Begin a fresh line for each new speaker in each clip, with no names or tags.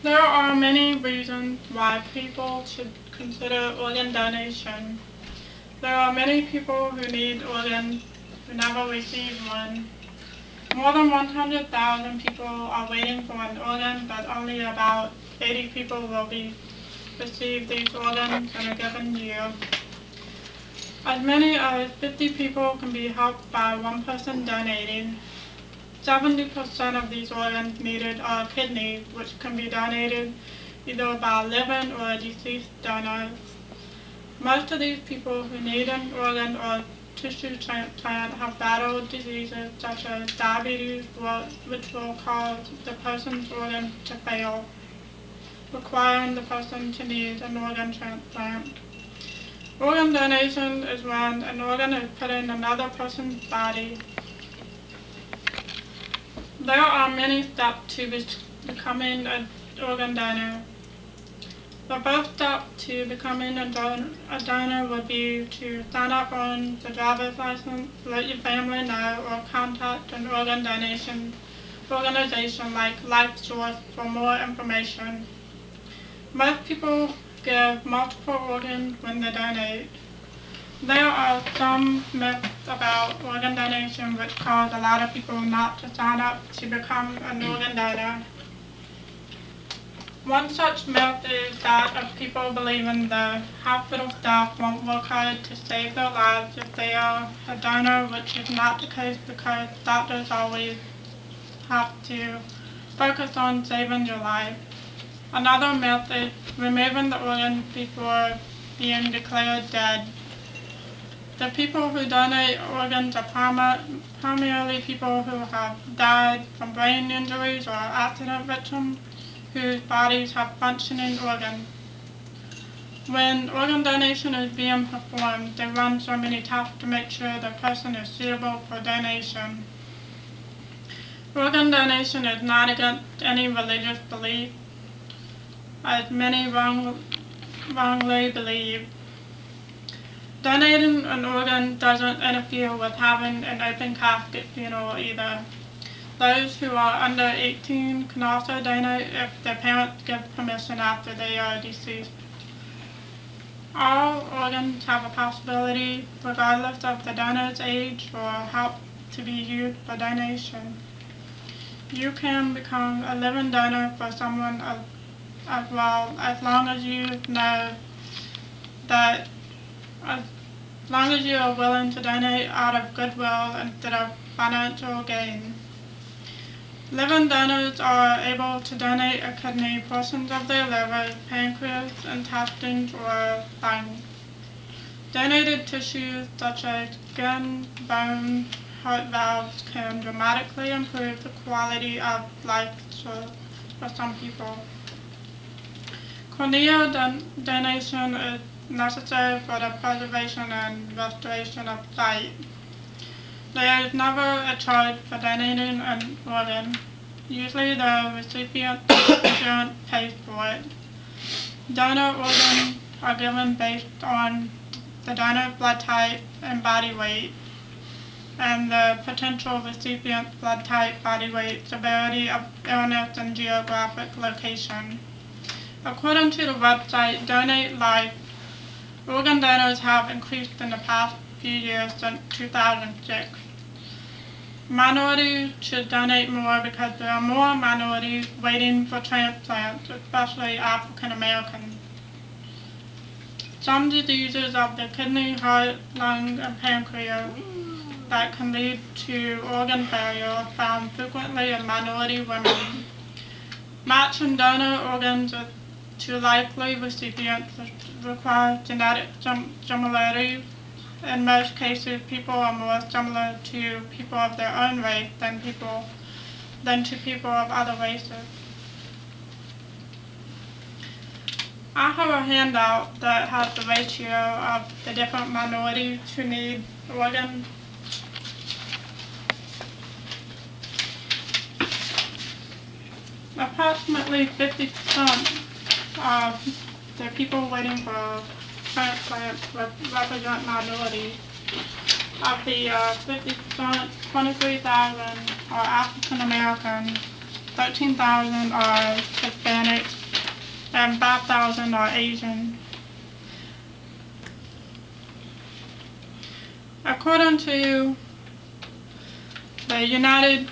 There are many reasons why people should consider organ donation. There are many people who need organs who never receive one. More than 100,000 people are waiting for an organ, but only about 80 people will receive these organs in a given year. As many as 50 people can be helped by one person donating. 70% of these organs needed are kidneys, which can be donated either by a living or a deceased donor. Most of these people who need an organ or tissue transplant have battled diseases such as diabetes, which will cause the person's organ to fail, requiring the person to need an organ transplant. Organ donation is when an organ is put in another person's body. There are many steps to becoming an organ donor. The first step to becoming a donor would be to sign up on the driver's license, let your family know, or contact an organ donation organization like LifeSource for more information. Most people give multiple organs when they donate. There are some myths about organ donation which cause a lot of people not to sign up to become an organ donor. One such myth is that of people believing the hospital staff won't work hard to save their lives if they are a donor, which is not the case because doctors always have to focus on saving your life. Another myth is removing the organ before being declared dead. The people who donate organs are primarily people who have died from brain injuries or accident victims whose bodies have functioning organs. When organ donation is being performed, they run so many tests to make sure the person is suitable for donation. Organ donation is not against any religious belief, as many wrongly believe. Donating an organ doesn't interfere with having an open casket funeral either. Those who are under 18 can also donate if their parents give permission after they are deceased. All organs have a possibility, regardless of the donor's age, or help to be used for donation. You can become a living donor for someone as well, as long as you know that as long as you are willing to donate out of goodwill instead of financial gain. Living donors are able to donate a kidney, portions of their liver, pancreas, intestines, or lungs. Donated tissues such as skin, bone, heart valves can dramatically improve the quality of life for some people. Cornea donation is necessary for the preservation and restoration of sight. There is never a charge for donating an organ. Usually the recipient's insurance pays for it. Donor organs are given based on the donor's blood type and body weight, and the potential recipient's blood type, body weight, severity of illness, and geographic location. According to the website Donate Life, organ donors have increased in the past few years since 2006. Minorities should donate more because there are more minorities waiting for transplants, especially African Americans. Some diseases of the kidney, heart, lung, and pancreas that can lead to organ failure are found frequently in minority women. Matching donor organs to likely recipients requires genetic similarity. In most cases, people are more similar to people of their own race than to people of other races. I have a handout that has the ratio of the different minorities who need organs. Approximately 50% of the people waiting for transplants represent minorities. Of the 50%, 23,000 are African American, 13,000 are Hispanic, and 5,000 are Asian. According to the United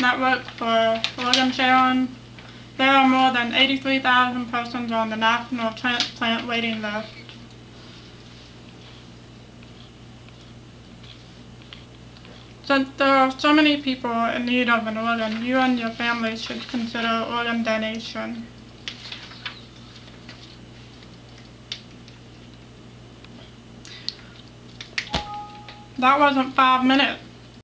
Network for Organ Sharing, there are more than 83,000 persons on the national transplant waiting list. Since there are so many people in need of an organ, you and your family should consider organ donation. That wasn't 5 minutes.